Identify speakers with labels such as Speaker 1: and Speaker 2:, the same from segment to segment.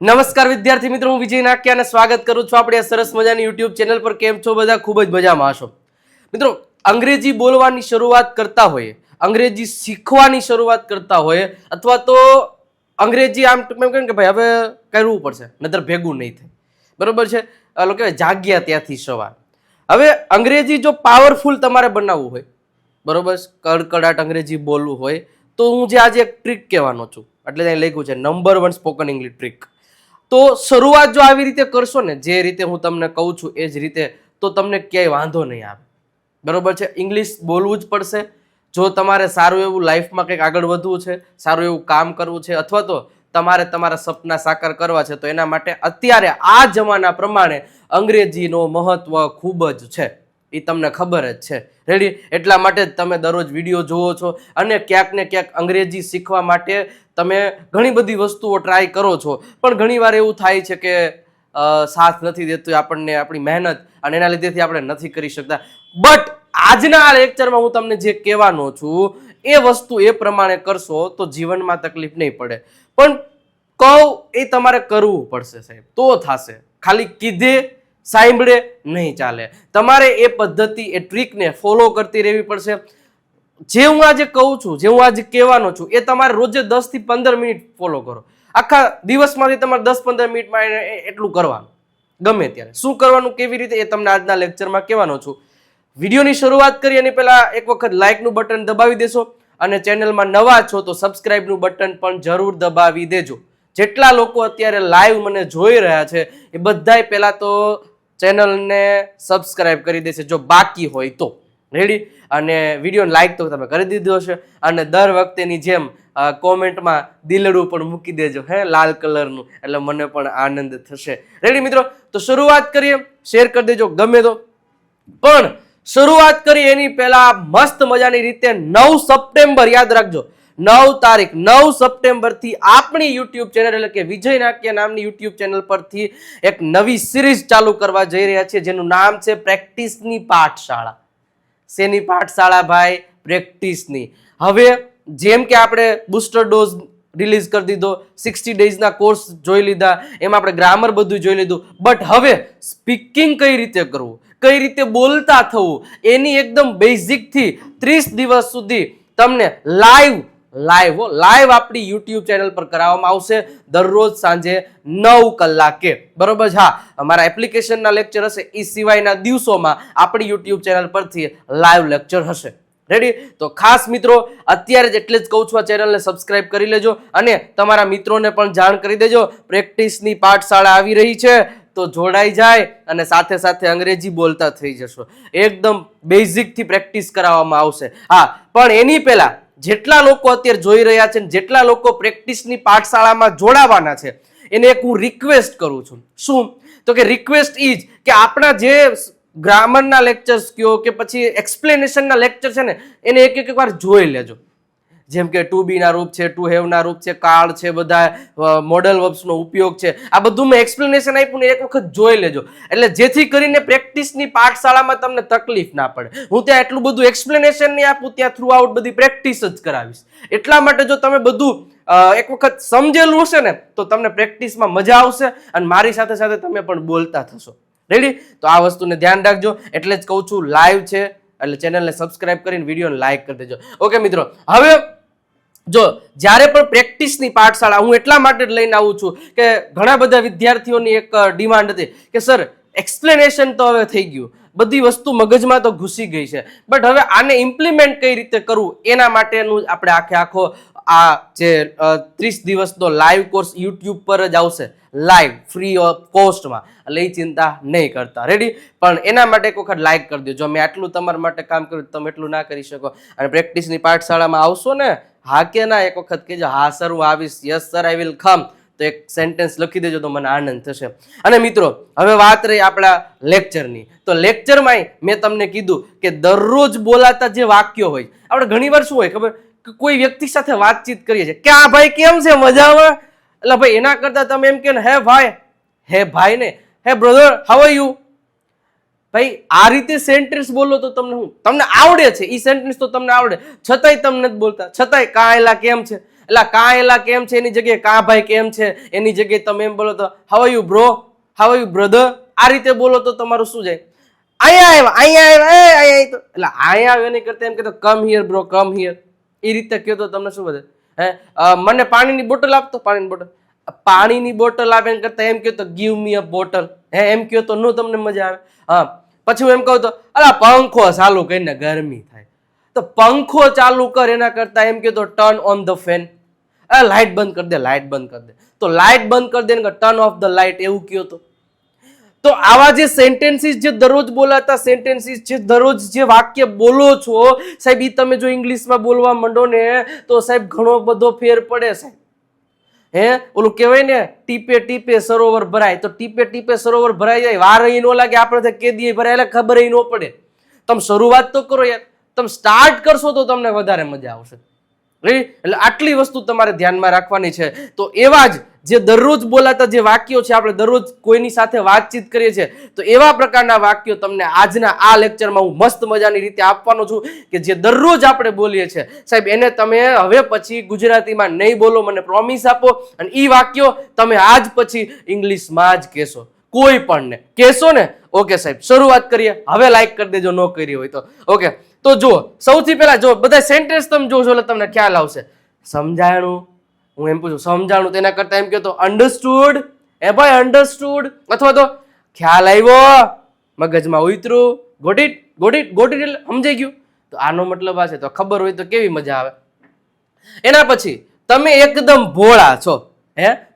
Speaker 1: નમસ્કાર વિદ્યાર્થી મિત્રો, હું વિજય નાક્યા અને સ્વાગત કરું છું આપણી આ સરસ મજાની યુટ્યુબ ચેનલ પર. કેમ છો બધા? ખૂબ જ મજામાં હશો મિત્રો. અંગ્રેજી બોલવાની શરૂઆત કરતા હોઈએ, અંગ્રેજી શીખવાની શરૂઆત કરતા હોઈએ, અથવા તો અંગ્રેજી આમ ટૂંકમાં કહે કે ભાઈ હવે કરવું પડશે નહીતર ભેગું નહીં થાય, બરોબર છે? ઓલો કહેવાય જાગ્યા ત્યાંથી સવાર. હવે અંગ્રેજી જો પાવરફુલ તમારે બનાવવું હોય, બરોબર, કડકડાટ અંગ્રેજી બોલવું હોય, તો હું જે આજે એક ટ્રીક કહેવાનો છું, એટલે ત્યાં લખ્યું છે નંબર 1 સ્પોકન ઇંગ્લિશ ટ્રીક. તો શરૂઆત જો આવી રીતે કરશો ને, જે રીતે હું તમને કહું છું એ જ રીતે, તો તમને ક્યાંય વાંધો નહીં આવે, બરોબર છે? ઇંગ્લિશ બોલવું જ પડશે જો તમારે સારું એવું લાઈફમાં કંઈક આગળ વધવું છે, સારું એવું કામ કરવું છે, અથવા તો તમારે તમારા સપના સાકાર કરવા છે. તો એના માટે અત્યારે આ જમાના પ્રમાણે અંગ્રેજીનો મહત્વ ખૂબ જ છે, એ તમને ખબર જ છે. રેડી? એટલા માટે જ તમે દરરોજ વિડીયો જુઓ છો અને ક્યાંક ને ક્યાંક અંગ્રેજી શીખવા માટે તમે ઘણી બધી વસ્તુઓ ટ્રાય કરો છો, પણ ઘણીવાર એવું થાય છે કે સાથ નથી દેતું આપણને આપણી મહેનત, અને એના લીધેથી આપણે નથી કરી શકતા. બટ આજના આ લેક્ચરમાં હું તમને જે કહેવાનો છું એ વસ્તુ એ પ્રમાણે કરશો તો જીવનમાં તકલીફ નહીં પડે. પણ કહું એ તમારે કરવું પડશે સાહેબ, તો થશે. ખાલી કીધે સાંભળે નહીં ચાલે. તમારે એ પદ્ધતિ, એ ટ્રીકને ફોલો કરતી રહેવી પડશે. જે હું આજે કહું છું, જે હું આજે કહેવાનો છું, એ તમારે રોજે 10 થી 15 મિનિટ ફોલો કરો. આખા દિવસમાંથી તમારે 10-15 મિનિટમાં એટલું કરવાનું, ગમે ત્યારે શું કરવાનું, કેવી રીતે, એ તમને આજના લેક્ચરમાં કહેવાનો છું. વિડીયોની શરૂઆત કરી એની પહેલા એક વખત લાઇકનું બટન દબાવી દેશો, અને ચેનલમાં નવા છો તો સબસ્ક્રાઇબનું બટન પણ જરૂર દબાવી દેજો. જેટલા લોકો અત્યારે લાઈવ મને જોઈ રહ્યા છે એ બધાય પહેલા તો ચેનલને સબસ્ક્રાઇબ કરી દેશે જો બાકી હોય તો. રેડી? અને વિડીયોને લાઈક તો તમે કરી દીધો હશે, અને દર વખતેની જેમ કોમેન્ટમાં દિલડું પણ મૂકી દેજો, હે, લાલ કલરનું, એટલે મને પણ આનંદ થશે. રેડી મિત્રો? તો શરૂઆત કરીએ. શેર કરી દેજો ગમે તો. પણ શરૂઆત કરી એની પહેલા મસ્ત મજાની રીતે 9 સપ્ટેમ્બર યાદ રાખજો, 9 તારીખ 9 સપ્ટેમ્બરથી આપણી યુટ્યુબ ચેનલ એટલે કે વિજય નાક્યા નામની યુટ્યુબ ચેનલ પરથી એક નવી સિરીઝ ચાલુ કરવા જઈ રહ્યા છીએ, જેનું નામ છે પ્રેક્ટિસની પાઠશાળા. શેની પાઠશાળા ભાઈ? પ્રેક્ટિસની. હવે જેમ કે આપણે બુસ્ટર ડોઝ રિલીઝ કરી દીધો, 60 ડેઝના કોર્સ જોઈ લીધા, એમાં આપણે ગ્રામર બધું જોઈ લીધું, બટ હવે સ્પીકિંગ કઈ રીતે કરવું, કઈ રીતે બોલતા થવું, એની એકદમ બેઝિકથી 30 દિવસ સુધી તમને લાઈવ આપણી યુટ્યુબ ચેનલ પર કરાવવામાં આવશે, દરરોજ સાંજે 9 કલાકે, બરોબર? હા, અમારા એપ્લિકેશનના લેક્ચર હશે, એ સિવાયના દિવસોમાં આપણી યુટ્યુબ ચેનલ પરથી લાઈવ લેક્ચર હશે. રેડી? તો ખાસ મિત્રો અત્યારે જ એટલે જ કહું છું, આ ચેનલને સબસ્ક્રાઇબ કરી લેજો અને તમારા મિત્રોને પણ જાણ કરી દેજો. પ્રેક્ટિસની પાઠશાળા આવી રહી છે, તો જોડાઈ જાય અને સાથે સાથે અંગ્રેજી બોલતા થઈ જશો. એકદમ બેઝિકથી પ્રેક્ટિસ કરાવવામાં આવશે. હા, પણ એની પહેલા જેટલા લોકો અત્યારે જોઈ રહ્યા છે, જેટલા લોકો પ્રેક્ટિસની પાઠશાળામાં જોડાવાના છે, એને એક હું રિક્વેસ્ટ કરું છું. શું? તો કે રિક્વેસ્ટ ઈ જ કે આપણા જે ગ્રામરના લેક્ચર્સ કયો કે પછી એક્સપ્લેનેશનના લેક્ચર છે ને, એને એક વાર જોઈ લેજો. જેમ કે ટુ બી ના રૂપ છે, ટુ હેવ ના રૂપ છે, કાળ છે, બધા મોડલ વર્બ્સનો ઉપયોગ છે, આ બધું મેં એક્સપ્લેનેશન આપ્યું ને, એક વખત જોઈ લેજો, એટલે જેથી કરીને પ્રેક્ટિસની પાઠશાળામાં તમને તકલીફ ના પડે. હું ત્યાં એટલું બધું એક્સપ્લેનેશન નહીં આપું, ત્યાં થ્રુ આઉટ બધી પ્રેક્ટિસ જ કરાવીશ. એટલા માટે જો તમે બધું એક વખત સમજેલું હશે ને, તો તમને પ્રેક્ટિસમાં મજા આવશે અને મારી સાથે સાથે તમે પણ બોલતા થશો. રેડી? તો આ વસ્તુને ધ્યાન રાખજો. એટલે જ કહું છું લાઈવ છે, એટલે ચેનલને સબસ્ક્રાઇબ કરીને વિડીયોને લાઈક કરી દેજો. ઓકે મિત્રો, હવે જો જ્યારે પણ પ્રેક્ટિસની પાઠશાળા હું એટલા માટે જ લઈને આવું છું કે ઘણા બધા વિદ્યાર્થીઓની એક ડિમાન્ડ હતી કે સર એક્સપ્લેનેશન તો હવે થઈ ગયું, બધી વસ્તુ મગજમાં તો ઘૂસી ગઈ છે, બટ હવે આને ઇમ્પ્લિમેન્ટ કઈ રીતે કરવું, એના માટેનું આપણે આખો આ જે 30 દિવસનો લાઈવ કોર્સ યુટ્યુબ પર જ આવશે, લાઈવ ફ્રી ઓફ કોસ્ટમાં, એટલે એ ચિંતા નહીં કરતા. રેડી? પણ એના માટે એક વખત લાઈક કરી દેજો. મેં આટલું તમારા માટે કામ કર્યું, તમે એટલું ના કરી શકો. અને પ્રેક્ટિસની પાઠશાળામાં આવશો ને, હા કે ના એક વખત કહેજો, હા સર હું આવીશ, yes sir I will come, તો એક સેન્ટેન્સ લખી દેજો તો મને આનંદ થશે. અને મિત્રો હવે વાત રહી આપણા લેક્ચરની, તો લેક્ચરમાં મેં તમને કીધું કે દરરોજ બોલાતા જે વાક્યો હોય, આપણે ઘણીવાર શું હોય ખબર, કોઈ વ્યક્તિ સાથે વાતચીત કરીએ છીએ કે આ ભાઈ કેમ છે, મજામાં, એટલે ભાઈ એના કરતા તમે એમ કે હે ભાઈ ને હે બ્રધર હાઉ આર યુ. ભાઈ આ રીતે સેન્ટેન્સ બોલો તો તમને આવડે છે, એ સેન્ટેન્સ તો તમને આવડે, છતાંય તમે નથી બોલતા. છતાંય કા એલા કેમ છે, એટલે કા એલા કેમ છે એની જગ્યાએ કા ભાઈ કેમ છે એની જગ્યાએ તમે એમ બોલો તો how are you bro, how are you brother. આ રીતે બોલો તો તમારું શું જાય, અહીંયા આવ્યા તો એટલે અહીંયા આવ્યો એની કરતા એમ કે come here bro, come here. એ રીતે કહો તો તમને શું વધે? મને પાણીની બોટલ આપતો, પાણીની બોટલ આપે એમ કરતા એમ કહો તો ગીવ મી અ બોટલ. એમ કહો તો નો તમને મજા આવે. હા, પછી હું એમ કહું તો અલા પંખો ચાલુ કરીને ગરમી થાય, તો પંખો ચાલુ કર એના કરતા એમ કહો તો turn on the fan. Light બંધ કરી દે, લાઇટ બંધ કરી દે, તો લાઇટ બંધ કરી દે ને ટર્ન ઓફ ધ લાઇટ એવું કહો તો આવા જે સેન્ટેન્સીસ જે દરરોજ બોલાતા સેન્ટેન્સીસ જે દરરોજ જે વાક્ય બોલો છો સાહેબ, એ તમે જો ઇંગ્લિશમાં બોલવા માંડો ને તો સાહેબ ઘણો બધો ફેર પડે સાહેબ. ઓલું કહેવાય ને ટીપે ટીપે સરોવર ભરાય, તો ટીપે ટીપે સરોવર ભરાઈ જાય, વાર અહીં ન લાગે, આપણે કેદી ભરાય એટલે ખબર ન પડે. તમે શરૂઆત તો કરો યાર, તમે સ્ટાર્ટ કરશો તો તમને વધારે મજા આવશે. એટલે આટલી વસ્તુ તમારે ધ્યાનમાં રાખવાની છે. તો એવા જ જે દરરોજ બોલાતા જે વાક્યો છે, આપણે દરરોજ કોઈની સાથે વાતચીત કરીએ છીએ, તો એવા પ્રકારના વાક્યો તમને આજના આ લેક્ચરમાં હું મસ્ત મજાની રીતે આપવાનો છું કે જે દરરોજ આપણે બોલીએ છીએ સાહેબ, એને તમે હવે પછી ગુજરાતીમાં નહીં બોલો, મને પ્રોમિસ આપો. અને એ વાક્યો તમે આજ પછી ઇંગ્લિશમાં જ કહેશો, કોઈ પણ ને કહેશો ને. ઓકે સાહેબ, શરૂઆત કરીએ. હવે લાઈક કરી દેજો ન કરી હોય તો. ઓકે, તો જુઓ, સૌથી પહેલા જો બધા સેન્ટેન્સ તમે જોશો એટલે તમને ખ્યાલ આવશે. સમજાણું, હું એમ પૂછું સમજાણું, તેના કરતા એમ કહો તો અન્ડરસ્ટુડ. ભાઈ અન્ડરસ્ટુડ, અથવા તો ખ્યાલ આવ્યો, મગજમાં ઉતરું, got it, got it, got it એટલે સમજાઈ ગયું. તો આનો મતલબ આ છે. તો ખબર હોય તો કેવી મજા આવે. એના પછી તમે એકદમ ભોળા છો,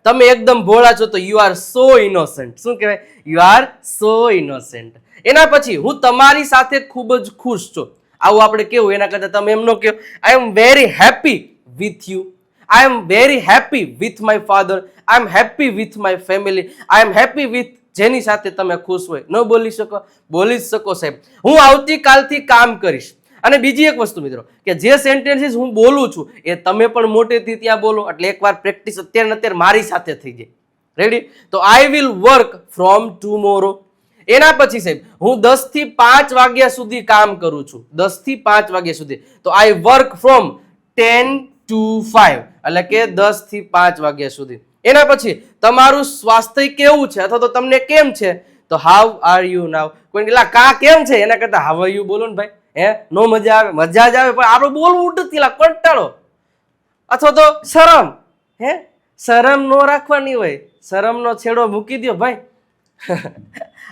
Speaker 1: તમે એકદમ ભોળા છો તો યુ આર સો ઇનોસન્ટ. શું કહેવાય? You are so innocent. એના પછી હું તમારી સાથે ખૂબ જ ખુશ છું, આવું આપણે કેવું. એના કરતા તમે એમ ન કહો I am very happy with you, I am very happy with my father, I am happy with my family, I am happy with જેની સાથે તમે ખુશ હોય. ન બોલી શકો? બોલી જ શકો સાહેબ. હું આવતીકાલથી કામ કરીશ. અને બીજી એક વસ્તુ મિત્રો, કે જે સેન્ટેન્સીસ હું બોલું છું એ તમે પણ મોટેથી ત્યાં બોલો, એટલે એકવાર પ્રેક્ટિસ અત્યારે મારી સાથે થઈ જાય. રેડી? તો I will work from tomorrow. એના પછી સાહેબ હું 10 થી 5 વાગ્યા સુધી કામ કરું છું, 10 થી 5 વાગ્યા સુધી. તો આઈ વર્ક ફ્રોમ 10 to 5, એટલે કે 10 થી 5 વાગ્યા સુધી. એના પછી તમારું સ્વાસ્થ્ય કેવું છે, અથવા તો તમને કેમ છે, તો હાઉ આર યુ નાવ. કોઈ કેટલા કા કેમ છે એના કરતા હાઉ આર યુ બોલો ને ભાઈ. નો મજા આવે? મજા જ આવે, પણ આપણે બોલવું ઉડતી કંટાળો, અથવા તો શરમ. શરમ નો રાખવાની હોય, શરમનો છેડો મૂકી દો ભાઈ.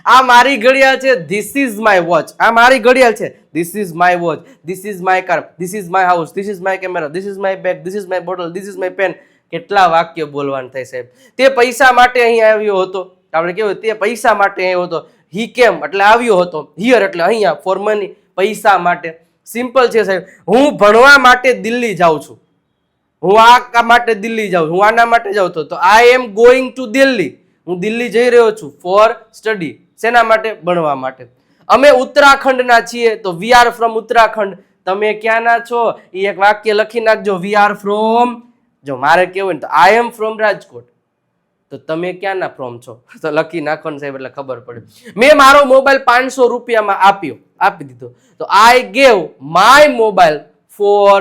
Speaker 1: આ મારી ઘડિયાળ છે, ધીસ ઇઝ માય વોચ. આ મારી ઘડિયાળ છે, this is my watch. This is my car, this is my house, this is my camera, this is my bag, this is my bottle, this is my pen. કેટલા વાક્ય બોલવાનું થાય સાહેબ. તે પૈસા માટે અહીં આવ્યો હતો, આપણે કેવું, તે પૈસા માટે આવ્યો હતો. હી કેમ એટલે આવ્યો હતો, હિયર એટલે અહીંયા, ફોર મની પૈસા માટે. સિમ્પલ છે સાહેબ. હું ભણવા માટે દિલ્હી જાઉં છું, હું આ માટે દિલ્હી જાઉં, હું આના માટે જાઉં છું, તો I am going to Delhi. હું દિલ્હી જઈ રહ્યો છું ફોર સ્ટડી. શેના માટે? ભણવા માટે. અમે ઉત્તરાખંડના છીએ, તો વી આર ફ્રોમ ઉત્તરાખંડ. તમે ક્યાંના છો એ એક વાક્ય લખી નાખજો. વી આર ફ્રોમ, જો મારે કેવું ને તો આઈ એમ ફ્રોમ રાજકોટ, તો તમે ક્યાંના ફ્રોમ છો તો લખી નાખો ને સાહેબ, એટલે ખબર પડે. મેં મારો મોબાઈલ 500 રૂપિયામાં આપી દીધો, તો I gave my mobile for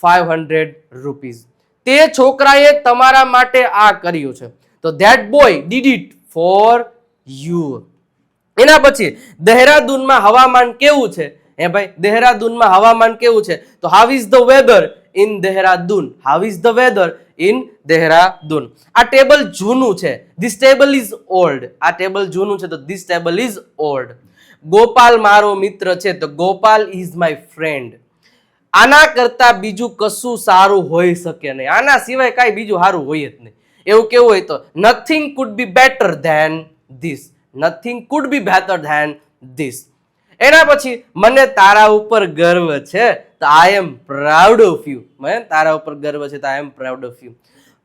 Speaker 1: 500 rupees. તે છોકરાએ તમારા માટે આ કર્યું છે, તો that boy did it for you. એના પછી દહેરાદૂનમાં હવામાન કેવું છે? ભાઈ દહેરાદૂનમાં હવામાન કેવું છે? તો how is the weather in Dehradun, how is the weather in Dehradun. આ ટેબલ જૂનું છે, ધીસ ટેબલ ઇઝ ઓલ્ડ. આ ટેબલ જૂનું છે, તો this table is old. Gopal મારો મિત્ર છે, તો ગોપાલ ઇઝ માય ફ્રેન્ડ. આના કરતા બીજું કશું સારું હોઈ શકે નહીં, આના સિવાય કાંઈ બીજું સારું હોય જ નહીં. એવું કેવું હોય તો nothing could be better than this, nothing could be better than this. એના પછી મને તારા ઉપર ગર્વ છે, તો I am proud of you. મને તારા ઉપર ગર્વ છે, તો I am proud of you.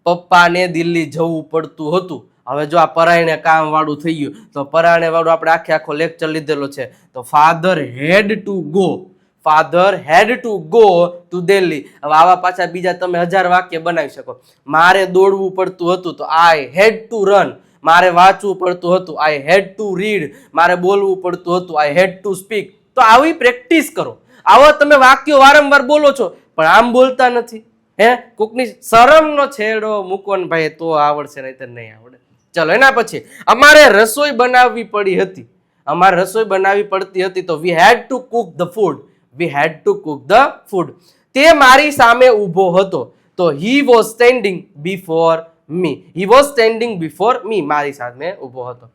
Speaker 1: પપ્પાને દિલ્હી જવું પડતું હતું, હવે જો આ પરાયણે કામ વાળું થઈ ગયું, તો પરાયણે વાળું આપણે આખો લેક્ચર લીધેલો છે. તો father had to go, father had to go to Delhi. હવે આવા પાછા બીજા તમે 1000 વાક્ય બનાવી શકો. મારે દોડવું પડતું હતું તો આઈ હેડ ટુ રન. મારે વાંચવું પડતું હતું આઈ હેડ ટુ રીડ. મારે બોલવું પડતું હતું આઈ હેડ ટુ સ્પીક. તો આવી પ્રેક્ટિસ કરો. આવા તમે વાક્યો વારંવાર બોલો છો પણ આમ બોલતા નથી. કોકની શરમનો છેડો મૂકો ને ભાઈ તો આવડશે, નહીં તો નહીં આવડે. ચલો એના પછી અમારે રસોઈ બનાવવી પડી હતી. અમારે રસોઈ બનાવવી પડતી હતી તો we had to cook the food. We had to cook the food. તે મારી સામે ઊભો હતો તો he was standing before me. He was standing before me. મારી સામે ઊભો હતો.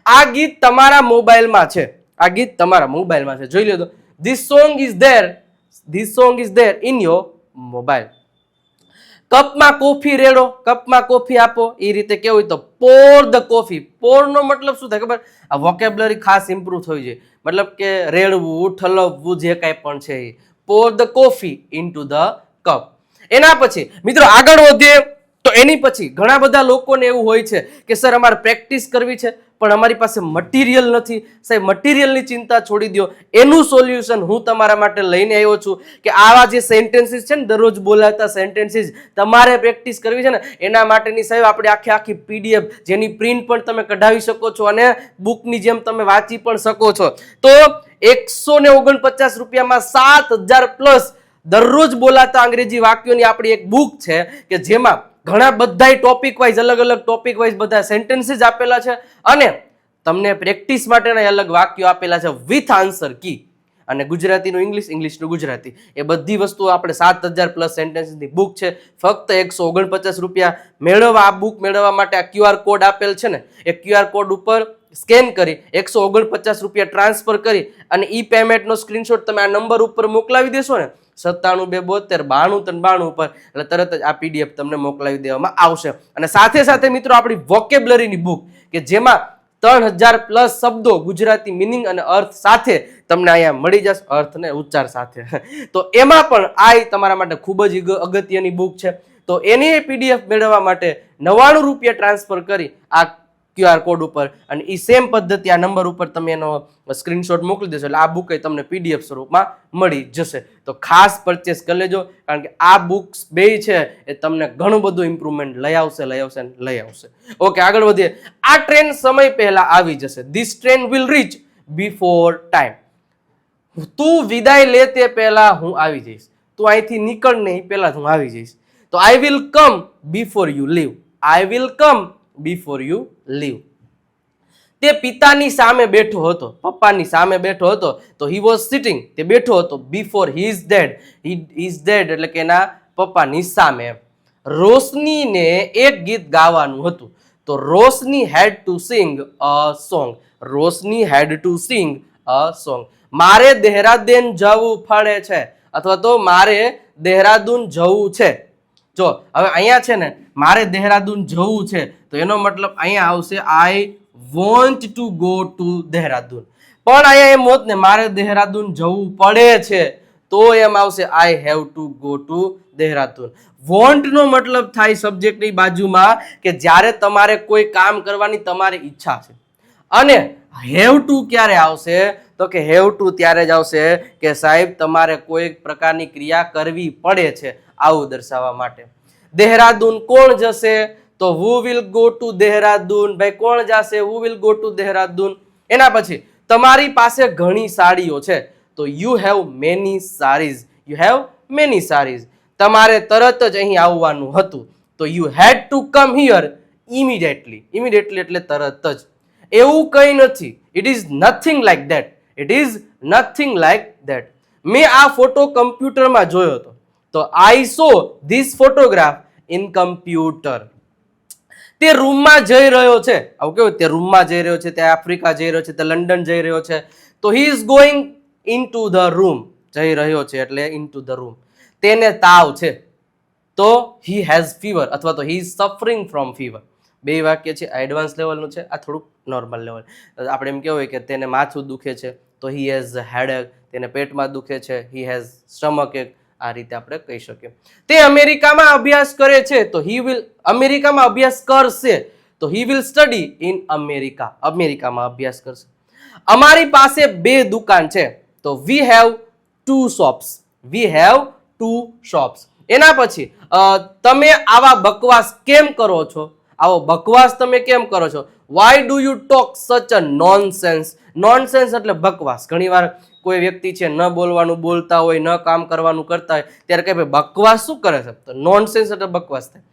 Speaker 1: આ ગીત તમારા મોબાઈલમાં છે. આ ગીત તમારા મોબાઈલમાં છે, જોઈ લો તો. This song is there. This song is there in your mobile. કપમાં કોફી રેડો. કપમાં કોફી આપો. એ રીતે કેવું હોય તો પોર ધ કોફી. પોર નો મતલબ શું થાય ખબર? આ વોકેબ્યુલરી ખાસ ઇમ્પ્રુવ થવી જોઈએ. મતલબ કે રેડવું, ઠલવવું, જે કાંઈ પણ છે એ. પોર the coffee into the cup. એના પછી મિત્રો આગળ વધીએ તો એની પછી ઘણા બધા લોકોને એવું હોય છે કે સર અમારે પ્રેક્ટિસ કરવી છે પણ અમારી પાસે મટીરિયલ નથી. સાહેબ મટીરિયલની ચિંતા છોડી દો. એનું સોલ્યુશન હું તમારા માટે લઈને આવ્યો છું કે આવા જે સેન્ટેન્સીસ છે ને, દરરોજ બોલાતા સેન્ટેન્સીસ તમારે પ્રેક્ટિસ કરવી છે ને, એના માટેની સાહેબ આપણે આખી PDF જેની પ્રિન્ટ પણ તમે કઢાવી શકો છો અને બુકની જેમ તમે વાંચી પણ શકો છો. તો 149 રૂપિયામાં 7000+ દરરોજ બોલાતા અંગ્રેજી વાક્યોની આપણી એક બુક છે કે જેમાં ઘણા બધા ટોપિક વાઇઝ અલગ અલગ ટોપિક વાઇઝ બધા સેન્ટેન્સીસ આપેલા છે અને તમને પ્રેક્ટિસ માટેના અલગ વાક્યો આપેલા છે વિથ આન્સર કી. અને ગુજરાતીનું ઇંગ્લિશ, ઇંગ્લિશનું ગુજરાતી, એ બધી વસ્તુઓ આપણે 7000+ સેન્ટેન્સીસની બુક છે. ફક્ત 149 રૂપિયા મેળવવા. આ બુક મેળવવા માટે આ QR કોડ આપેલ છે ને, એ QR કોડ ઉપર સ્કેન કરી 149 રૂપિયા ટ્રાન્સફર કરી અને ઈ પેમેન્ટનો સ્ક્રીનશોટ તમે આ નંબર ઉપર મોકલાવી દેશો ને 9792929392 ઉપર, એટલે તરત જ આ PDF તમને મોકલાવી દેવામાં આવશે. અને સાથે સાથે મિત્રો આપણી વોકેબ્યુલરીની બુક કે જેમાં 3000+ શબ્દો ગુજરાતી મિનિંગ અને અર્થ સાથે તમને અહીંયા મળી જશે, અર્થ ને ઉચ્ચાર સાથે. તો એમાં પણ આ તમારા માટે ખૂબ જ અગત્યની બુક છે. તો એની PDF મેળવવા માટે 99 રૂપિયા ટ્રાન્સફર કરી આ QR કોડ ઉપર અને એ સેમ પદ્ધતિ આ નંબર ઉપર તમે એનો સ્ક્રીનશોટ મોકલી દેશો એટલે આ બુક તમને PDF સ્વરૂપમાં મળી જશે. તો ખાસ પરચેસ કરી લેજો કારણ કે આ બુક્સ બે છે એ તમને ઘણું બધું ઇમ્પ્રુવમેન્ટ લઈ આવશે. ઓકે, આગળ વધીએ. આ ટ્રેન સમય પહેલા આવી જશે. This train will rich before time. તું વિદાય લે તે પહેલા હું આવી જઈશ. તું અહીંથી નીકળ ને પહેલા હું આવી જઈશ. તો I will come before you leave. I will come before you leave. તે પિતાની સામે બેઠો હતો, પપ્પાની સામે બેઠો હતો તો હી વોઝ સિટિંગ. તે બેઠો હતો before he is dead. He is dead એટલે કે એના પપ્પાની સામે. રોશનીને એક ગીત ગાવાનું હતું તો Roshni had to sing a song. Roshni had to sing a song. મારે દેહરાદૂન જવું પડે છે અથવા તો મારે દેહરાદૂન જવું છે. જો હવે અહીંયા છે ને મારે દેહરાદૂન જવું છે તો એનો મતલબ અહીંયા આવશે I want to go to Dehradun. પણ અહીંયા એમ હોત ને મારે દેહરાદૂન જવું પડે છે તો એમ આવશે I have to go to Dehradun. Want નો મતલબ થાય સબ્જેક્ટની બાજુમાં કે જ્યારે તમારે કોઈ કામ કરવાની તમારી ઈચ્છા છે અને હેવ ટુ ક્યારે આવશે તો કે હેવ ટુ ત્યારે જ આવશે કે સાહેબ તમારે કોઈ પ્રકારની ક્રિયા કરવી પડે છે, આવું દર્શાવવા માટે. દેહરાદૂન કોણ જશે તો who will go to Dehradun. ભાઈ કોણ જશે? who will go to Dehradun. એના પછી તમારી પાસે ઘણી સાડીઓ છે તો you have many sarees. you have many sarees. તમારે તરત જ અહીં આવવાનું હતું તો you had to come here immediately. immediately એટલે તરત જ. એવું કંઈ નથી. it is nothing like that. it is nothing like that. મેં આ ફોટો કમ્પ્યુટરમાં જોયો હતો તો I saw this photograph in computer. તે રૂમમાં જઈ રહ્યો છે. આવું કેવું? તે રૂમમાં જઈ રહ્યો છે, તે આફ્રિકા જઈ રહ્યો છે, તે લંડન જઈ રહ્યો છે તો he is going into the room. જઈ રહ્યો છે એટલે into the room. તેને તાવ છે તો he has fever અથવા તો he is suffering from fever. બે વાક્ય છે. આ એડવાન્સ લેવલનું છે, આ થોડુંક નોર્મલ લેવલ. આપણે એમ કહેવાય કે તેને માથું દુખે છે તો he has headache. તેને પેટમાં દુખે છે he has stomach ache. આ રીતે આપણે કહી શકીએ. તે અમેરિકામાં અભ્યાસ કરે છે તો he will અમેરિકામાં અભ્યાસ કરશે તો he will study in America. અમેરિકામાં અભ્યાસ કરશે. અમારી પાસે 2 દુકાન છે તો we have 2 shops. We have 2 shops. એના પછી તમે આવા બકવાસ કેમ કરો છો? આવો બકવાસ તમે કેમ કરો છો? વાય ડુ યુ ટોક સચ અ નોનસેન્સ? નોનસેન્સ એટલે બકવાસ. ઘણીવાર કોઈ વ્યક્તિ છે ન બોલવાનું બોલતા હોય, ન કામ કરવાનું કરતા હોય, ત્યારે કે ભાઈ બકવાસ શું કરે છે? તો નોનસેન્સ એટલે બકવાસ થાય.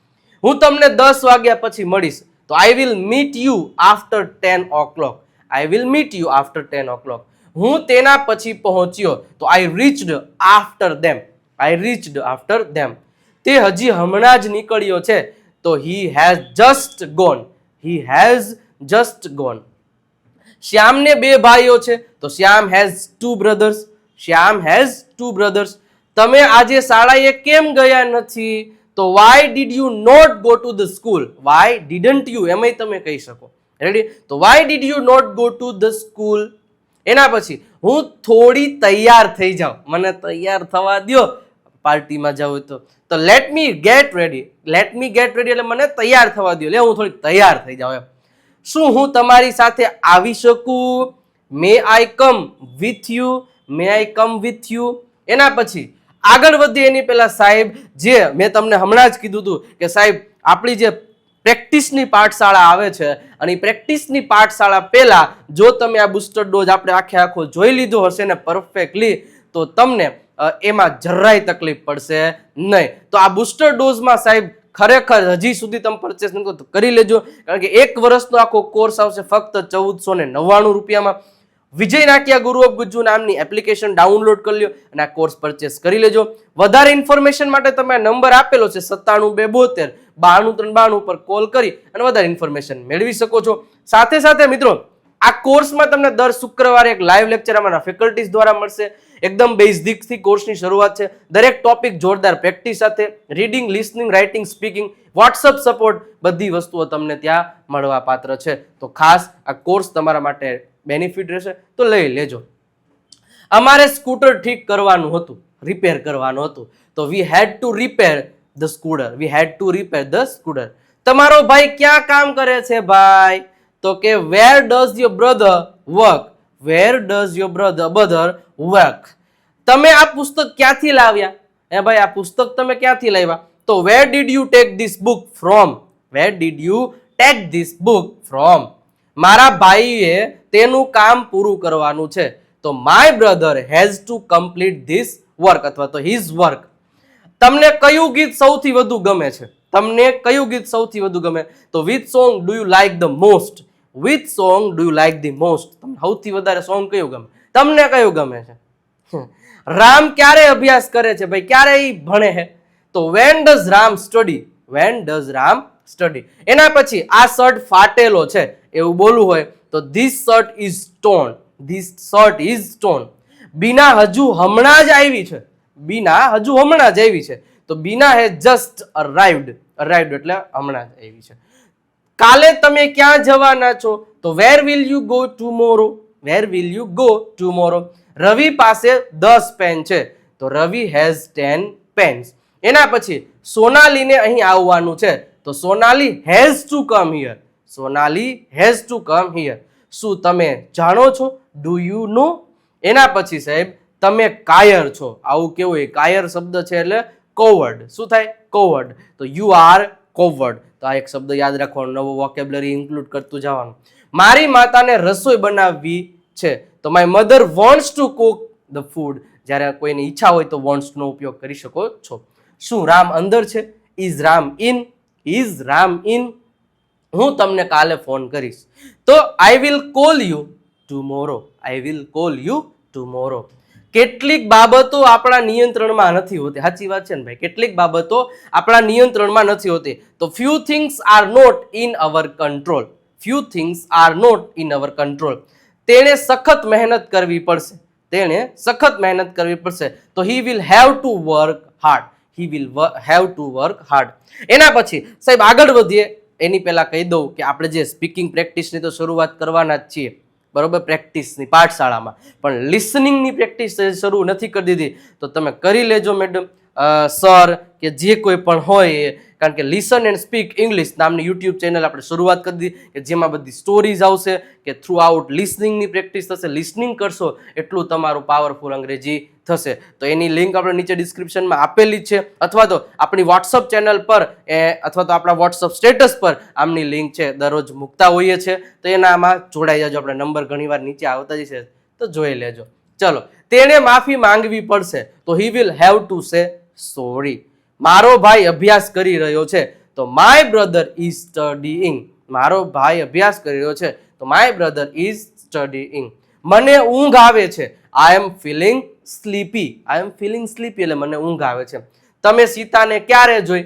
Speaker 1: હું તમને 10 વાગ્યા પછી મળીશ. તો I will meet you after 10 o'clock. I will meet you after 10 o'clock. હું તેના પછી પહોંચ્યો. તો I reached after them. I reached after them. તે હજી હમણાં જ નીકળ્યો છે. તો he has just gone. He has just gone. શ્યામને 2 ભાઈઓ છે. તો Shyam has 2 brothers. Shyam has 2 brothers. તમે આજે શાળાએ કેમ ગયા નથી? તો why did you not go to the school? Why didn't you એમાંય તમે કહી શકો. રેડી? તો why did you not go to the school? એના પછી હું થોડી તૈયાર થઈ જાઉં. મને તૈયાર થવા દો પાર્ટીમાં જાઉં તો let me gate ready. Let me gate ready એટલે મને તૈયાર થવા દો. લે હું થોડી તૈયાર થઈ જાઉં એમ. શું હું તમારી સાથે આવી શકું? May I come with you? May I come with you? એના પછી આગળ વધીએ એની પહેલા સાહેબ, જે મેં તમને હમણાં જ કીધું હતું કે સાહેબ આપણી જે પ્રેક્ટિસની પાઠશાળા આવે છે અને પ્રેક્ટિસની પાઠશાળા પહેલા જો તમે આ બુસ્ટર ડોઝ આપણે આખો જોઈ લીધો હશે ને પરફેક્ટલી, તો તમને એમાં જરાય તકલીફ પડશે નહીં. તો આ બુસ્ટર ડોઝમાં સાહેબ ખરેખર હજી સુધી તમે પરચેસ નથી તો કરી લેજો, કારણ કે 1 વર્ષનો આખો કોર્સ આવશે ફક્ત 1499 રૂપિયામાં. વિજય નાકિયા ગુરુ ઓફ ગુજ્જુ નામની એપ્લિકેશન ડાઉનલોડ કરી લો અને આ કોર્સ પરચેસ કરી લેજો. વધારે ઇન્ફોર્મેશન માટે તમે આ નંબર આપેલો છે 97 92 92 પર કોલ કરી અને વધારે ઇન્ફોર્મેશન મેળવી શકો છો. સાથે સાથે મિત્રો આ કોર્સમાં તમને દર શુક્રવારે એક લાઈવ લેક્ચર અમારા ફેકલ્ટીઝ દ્વારા મળશે. એકદમ બેઝિક થી કોર્સની શરૂઆત છે. દરેક ટોપિક જોરદાર પ્રેક્ટિસ સાથે, reading, listening, writing, speaking, WhatsApp support, બધી વસ્તુઓ તમને ત્યાં મળવા પાત્ર છે. તો ખાસ આ કોર્સ તમારા માટે બેનિફિટ રહેશે તો લઈ લેજો. અમારે સ્કૂટર ઠીક કરવાનું હતું, રિપેર કરવાનું હતું. તો we had to repair the scooter. We had to repair the scooter. તમારો ભાઈ ક્યાં કામ કરે છે ભાઈ? તો કે where does your brother work? Where does your brother work? તમે આ પુસ્તક ક્યાંથી લાવ્યા? હે ભાઈ આ પુસ્તક તમે ક્યાંથી લાવ્યા? તો where did you take this book from? Where did you take this book from? મારા ભાઈએ તેનું કામ પૂરું કરવાનું છે. તો my brother has to complete this work અથવા તો હિઝ વર્ક. તમને કયું ગીત સૌથી વધુ ગમે છે? તમને કયું ગીત સૌથી વધુ ગમે? તો which song do you like the most? Which song do you like the most? તમને સૌથી વધારે સોંગ કયું ગમે? તમને કયું ગમે છે? રામ ક્યારે અભ્યાસ કરે છે ભાઈ? ક્યારે ઈ ભણે છે? તો when does Ram study? When does Ram study? એના પછી આ શર્ટ ફાટેલો છે એવું બોલવું હોય તો this shirt is torn. This shirt is torn. બીના હજુ હમણાં જ આવી છે. બીના હજુ હમણાં જ આવી છે. તો બીના હેઝ જસ્ટ અરાઇવ્ડ. અરાઇવ્ડ એટલે હમણાં જ આવી છે. કાલે તમે ક્યાં જવાના છો? તો where will you go tomorrow? Where will you go tomorrow? Ravi પાસે 10 પેન છે. તો રવિ હેઝ 10 પેન્સ. એના પછી સોનાલીને અહીં આવવાનું છે. તો Sonali has to come here. Sonali has to come here. શું તમે જાણો છો? Do you know? એના પછી સાહેબ તમે કાયર છો. આવું કેવું હોય? કાયર શબ્દ છે એટલે કોવર્ડ. શું થાય? કોવર્ડ. તો યુ આર કોવર્ડ. તો આ એક શબ્દ યાદ રાખવાનો, નવો વોકેબ્યુલરી ઇન્ક્લુડ કરતું જવાનું. મારી માતાને રસોઈ બનાવવી છે. તો my mother wants to cook the food. જ્યારે કોઈની ઈચ્છા હોય તો વોન્ટ્સ નો ઉપયોગ કરી શકો છો. શું રામ અંદર છે? Is Ram in? Is Ram in? હું તમને કાલે ફોન કરીશ. તો I will call you tomorrow. I will call you tomorrow. કેટલીક બાબતો આપણા નિયંત્રણમાં નથી હોતી. સાચી વાત છે ને ભાઈ? કેટલીક બાબતો આપણા નિયંત્રણમાં નથી હોતી. તો few things are not in our control. Few things are not in our control. તેણે સખત મહેનત કરવી પડશે. તેણે સખત મહેનત કરવી પડશે. તો he will have to work hard. He will have to work hard. એના પછી સાહેબ આગળ વધીએ એની પહેલા કહી દઉં કે આપણે જે સ્પીકિંગ પ્રેક્ટિસની તો શરૂઆત કરવાના જ છીએ, બરોબર, પ્રેક્ટિસની પાઠશાળામાં. પણ લિસનિંગની પ્રેક્ટિસ શરૂ નથી કરી દીધી તો તમે કરી લેજો મેડમ. સર કે જે કોઈ પણ હોય એ, કારણ કે લિસન એન્ડ સ્પીક ઇંગ્લિશ નામની યુટ્યુબ ચેનલ આપણે શરૂઆત કરી દીધી કે જેમાં બધી સ્ટોરીઝ આવશે કે થ્રુ આઉટ લિસનિંગની પ્રેક્ટિસ થશે. લિસનિંગ કરશો એટલું તમારું પાવરફુલ અંગ્રેજી થશે. તો એની લિંક આપણે નીચે ડિસ્ક્રિપ્શનમાં આપેલી જ છે, અથવા તો આપણી વોટ્સઅપ ચેનલ પર અથવા તો આપણા વોટ્સઅપ સ્ટેટસ પર આમની લિંક છે, દરરોજ મૂકતા હોઈએ છીએ. તો એનામાં જોડાઈ જાજો. આપણે નંબર ઘણીવાર નીચે આવતા જ છે તો જોઈ લેજો. ચલો, તેણે માફી માંગવી પડશે તો he will have to say sorry. મારો ભાઈ અભ્યાસ કરી રહ્યો છે તો માય બ્રધર ઇઝ સ્ટડીઇંગ. મારો ભાઈ અભ્યાસ કરી રહ્યો છે તો માય બ્રધર ઇઝ સ્ટડીઇંગ. મને ઊંઘ આવે છે. આઈ એમ ફીલિંગ સ્લીપી. આઈ એમ ફીલિંગ સ્લીપી એટલે મને ઊંઘ આવે છે. તમે સીતાને ક્યારે જોઈ?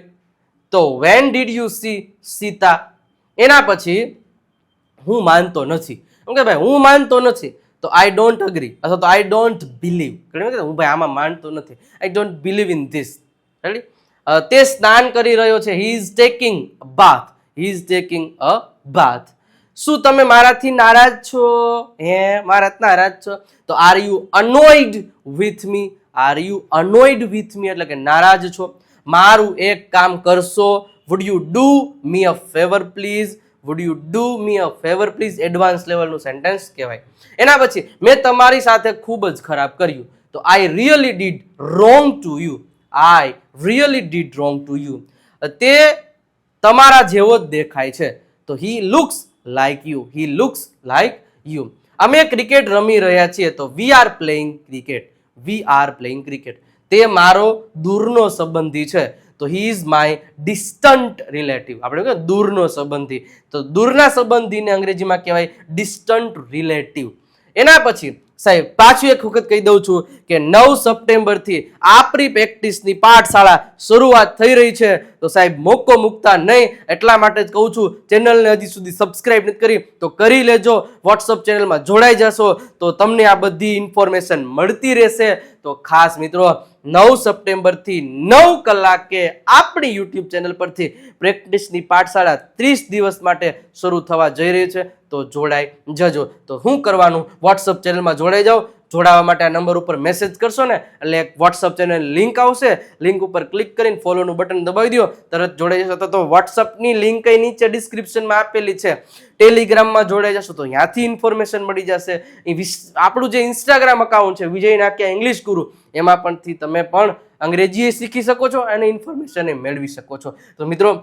Speaker 1: તો when did you C Sita. એના પછી હું માનતો નથી. એમ કે ભાઈ હું માનતો નથી તો આઈ ડોન્ટ અગ્રી અથવા તો આઈ ડોન્ટ બિલીવ. હું ભાઈ આમાં માનતો નથી. I don't believe in this. Ready? તે સ્નાન કરી રહ્યો છે. He is taking a bath. He is taking a bath. શું તમે મારાથી નારાજ છો? મારાથી નારાજ છો તો are you annoyed with me. Are you annoyed with me એટલે કે નારાજ છો. મારું એક કામ કરશો. Would you do me a favour please. Would you do me a favour please advance લેવલનું સેન્ટેન્સ કહેવાય. એના પછી મેં તમારી સાથે ખૂબ જ ખરાબ કર્યું તો I really did wrong to you. I really did wrong to you. તે તમારા જેવો જ દેખાય છે તો he looks like you. He looks like you. અમે ક્રિકેટ રમી રહ્યા છીએ તો we are playing cricket. We are playing cricket. તે મારો દૂરનો સંબંધી છે તો he is my distant relative. આપણે કહે દૂરનો સંબંધી તો દૂરના સંબંધીને અંગ્રેજીમાં કહેવાય ડિસ્ટન્ટ રિલેટિવ. એના પછી સાહેબ પાછું એક વખત કહી દઉં છું કે 9 સપ્ટેમ્બરથી આપણી પ્રેક્ટિસની પાઠશાળા શરૂઆત થઈ રહી છે. તો સાહેબ મોકો મૂકતા નહીં. એટલા માટે જ કહું છું ચેનલને હજી સુધી સબસ્ક્રાઇબ નથી કરી તો કરી લેજો. વોટ્સઅપ ચેનલમાં જોડાઈ જશો તો તમને આ બધી ઇન્ફોર્મેશન મળતી રહેશે. તો ખાસ મિત્રો 9 સપ્ટેમ્બરથી 9 કલાકે આપણી યુટ્યુબ ચેનલ પરથી પ્રેક્ટિસની પાઠશાળા 30 દિવસ માટે શરૂ થવા જઈ રહી છે. તો જોડાઈ જજો. તો શું કરવાનું? વોટ્સઅપ ચેનલમાં જોડાઈ જાઓ. જોડાવા માટે આ નંબર ઉપર મેસેજ કરશો ને એટલે એક વોટ્સઅપ ચેનલ લિંક આવશે. લિંક ઉપર ક્લિક કરીને ફોલોનું બટન દબાવી દો, તરત જોડાઈ જશો. તો વોટ્સઅપની લિંક નીચે ડિસ્ક્રિપ્શનમાં આપેલી છે. ટેલિગ્રામમાં જોડાઈ જશો તો ત્યાંથી ઇન્ફોર્મેશન મળી જશે. આપણું જે ઇન્સ્ટાગ્રામ અકાઉન્ટ છે વિજય નાકિયા ઇંગ્લિશ ગુરુ, એમાં પણથી તમે પણ અંગ્રેજી શીખી શકો છો અને ઇન્ફોર્મેશન મેળવી શકો છો. તો મિત્રો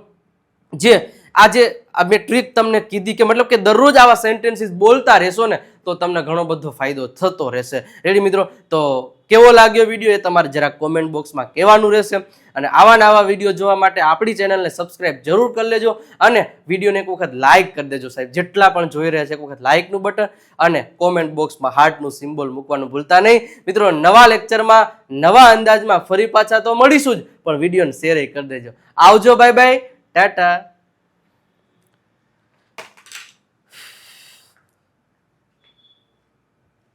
Speaker 1: જે આજે મેં ટ્રીક તમને કીધી કે મતલબ કે દરરોજ આવા સેન્ટેન્સીસ બોલતા રહેશો ને તો તમને ઘણો બધો ફાયદો થતો રહેશે. રેડી મિત્રો? તો કેવો લાગ્યો વિડીયો એ તમારે જરાક કોમેન્ટ બોક્સમાં કહેવાનું રહેશે. અને આવા નવા વિડીયો જોવા માટે આપણી ચેનલને સબસ્ક્રાઇબ જરૂર કરી લેજો અને વિડીયોને એક વખત લાઇક કરી દેજો સાહેબ. જેટલા પણ જોઈ રહ્યા છે એક વખત લાઇકનું બટન અને કોમેન્ટ બોક્સમાં હાર્ટનું સિમ્બોલ મૂકવાનું ભૂલતા નહીં. મિત્રો નવા લેક્ચરમાં નવા અંદાજમાં ફરી પાછા તો મળીશું જ, પણ વિડીયોને શેર કરી દેજો. આવજો. Bye bye. ટાટા.